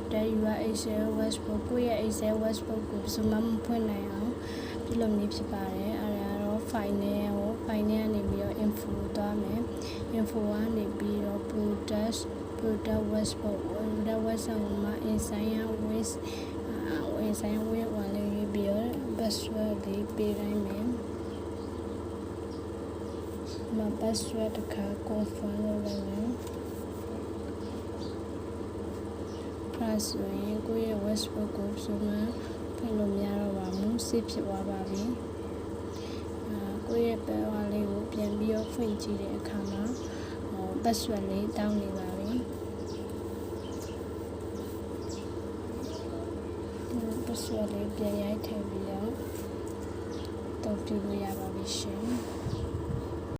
protect your Excel Westbook ကိုယ့်ရဲ့ Excel Westbook ကိုဘယ်သူမှမဖွင့်နိုင်အောင်ပြုလုပ်နည်းဖြစ်ပါတယ်အဲ့ဒါတော့ file နဲ့ကနေပြီးတော့ info သွားမယ် info ကနေပြီးတော့ product Westbook website မှာ insign with ဝင်လေးပြီးတော့ password လေးပေးလိုက်မယ်မ password တစ်ခါ confirm လုပ်လိုက်မယ် plus ဆိုရင်ကိုယ့်ရဲ့ Westbook ကိုဆိုမှဖွင့်လို့မရတော့ပါဘူး save ဖြစ်သွားပါပြီကိုယ့်ရဲ့ password လေးကိုပြန်ပြီးတော့ဖွင့်ကြည့်တဲ့အခါမှာ password လေးတောင်းနေပါပြီ password လေးပြန်ရိုက်ထည့်ပြီးတော့တုံ့ပြန်လို့ရပါပြီရှင်